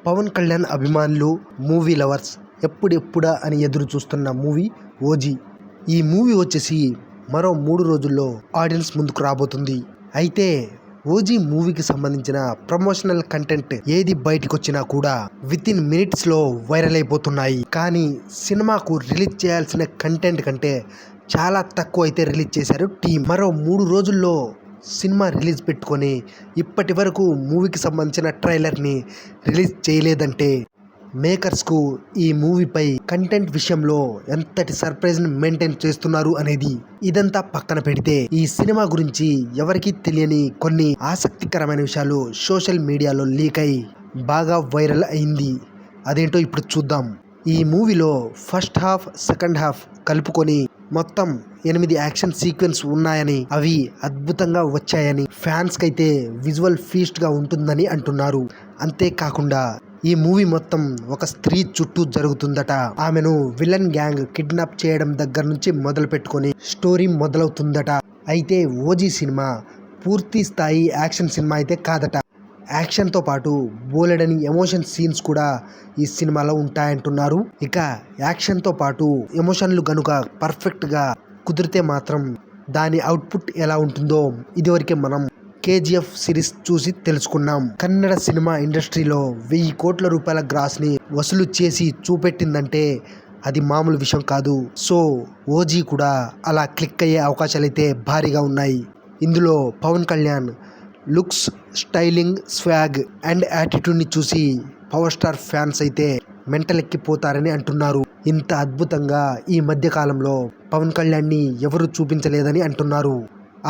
పవన్ కళ్యాణ్ అభిమానులు, movie lovers ఎప్పుడెప్పుడా అని ఎదురు చూస్తున్న మూవీ ఓజీ. ఈ మూవీ వచ్చేసి మరో 3 రోజుల్లో ఆడియన్స్ ముందుకు రాబోతుంది. అయితే ఓజీ మూవీకి సంబంధించిన ప్రమోషనల్ కంటెంట్ ఏది బయటకు వచ్చినా కూడా వితిన్ మినిట్స్ లో వైరల్ అయిపోతున్నాయి. కానీ సినిమాకు రిలీజ్ చేయాల్సిన కంటెంట్ కంటే చాలా తక్కువ అయితే రిలీజ్ చేశారు టీం. మరో 3 రోజుల్లో సినిమా రిలీజ్ పెట్టుకొని ఇప్పటి వరకు మూవీకి సంబంధించిన ట్రైలర్ని రిలీజ్ చేయలేదంటే మేకర్స్కు ఈ మూవీపై కంటెంట్ విషయంలో ఎంతటి సర్ప్రైజ్ని మెయింటైన్ చేస్తున్నారు అనేది. ఇదంతా పక్కన పెడితే ఈ సినిమా గురించి ఎవరికీ తెలియని కొన్ని ఆసక్తికరమైన విషయాలు సోషల్ మీడియాలో లీక్ అయి బాగా వైరల్ అయింది. అదేంటో ఇప్పుడు చూద్దాం. ఈ మూవీలో ఫస్ట్ హాఫ్, సెకండ్ హాఫ్ కలుపుకొని మొత్తం 8 యాక్షన్ సీక్వెన్స్ ఉన్నాయని, అవి అద్భుతంగా వచ్చాయని, ఫ్యాన్స్ కైతే విజువల్ ఫీస్ట్ గా ఉంటుందని అంటున్నారు. అంతేకాకుండా ఈ మూవీ మొత్తం ఒక స్త్రీ చుట్టూ జరుగుతుందట. ఆమెను విలన్ గ్యాంగ్ కిడ్నాప్ చేయడం దగ్గర నుంచి మొదలు పెట్టుకొని స్టోరీ మొదలవుతుందట. అయితే ఓజీ సినిమా పూర్తి స్థాయి యాక్షన్ సినిమా అయితే కాదట. యాక్షన్తో పాటు బోలెడని ఎమోషన్ సీన్స్ కూడా ఈ సినిమాలో ఉంటాయంటున్నారు. ఇక యాక్షన్తో పాటు ఎమోషన్లు గనుక పర్ఫెక్ట్గా కుదిరితే మాత్రం దాని అవుట్పుట్ ఎలా ఉంటుందో ఇదివరకే మనం కేజీఎఫ్ సిరీస్ చూసి తెలుసుకున్నాం. కన్నడ సినిమా ఇండస్ట్రీలో 1000 కోట్ల రూపాయల గ్రాస్ని వసూలు చేసి చూపెట్టిందంటే అది మామూలు విషయం కాదు. సో ఓజీ కూడా అలా క్లిక్ అయ్యే అవకాశాలైతే భారీగా ఉన్నాయి. ఇందులో Pawan Kalyan looks, styling, swag and యాటిట్యూడ్ని చూసి పవర్ స్టార్ ఫ్యాన్స్ అయితే మెంటలెక్కిపోతారని అంటున్నారు. ఇంత అద్భుతంగా ఈ మధ్య కాలంలో పవన్ కళ్యాణ్ని ఎవరు చూపించలేదని అంటున్నారు.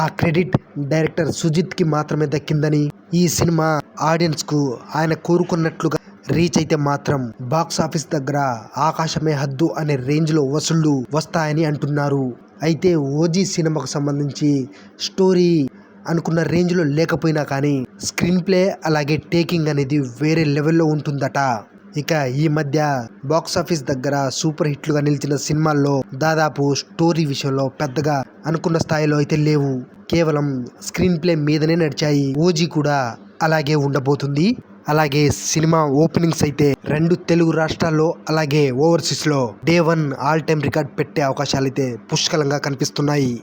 ఆ క్రెడిట్ డైరెక్టర్ సుజిత్కి మాత్రమే దక్కిందని, ఈ సినిమా ఆడియన్స్కు ఆయన కోరుకున్నట్లుగా రీచ్ అయితే మాత్రం బాక్స్ ఆఫీస్ దగ్గర ఆకాశమే హద్దు అనే రేంజ్లో వసూళ్లు వస్తాయని అంటున్నారు. అయితే ఓజీ సినిమాకు సంబంధించి స్టోరీ అనుకున్న రేంజ్లో లేకపోయినా కానీ స్క్రీన్ ప్లే అలాగే టేకింగ్ అనేది వేరే లెవెల్లో ఉంటుందట. ఇక ఈ మధ్య బాక్స్ ఆఫీస్ దగ్గర సూపర్ హిట్లుగా నిలిచిన సినిమాల్లో దాదాపు స్టోరీ విషయంలో పెద్దగా అనుకున్న స్థాయిలో అయితే లేవు. కేవలం స్క్రీన్ ప్లే మీదనే నడిచాయి. ఓజీ కూడా అలాగే ఉండబోతుంది. అలాగే సినిమా ఓపెనింగ్స్ అయితే 2 తెలుగు రాష్ట్రాల్లో అలాగే ఓవర్సీస్లో డే 1 ఆల్ టైమ్ రికార్డ్ పెట్టే అవకాశాలైతే పుష్కలంగా కనిపిస్తున్నాయి.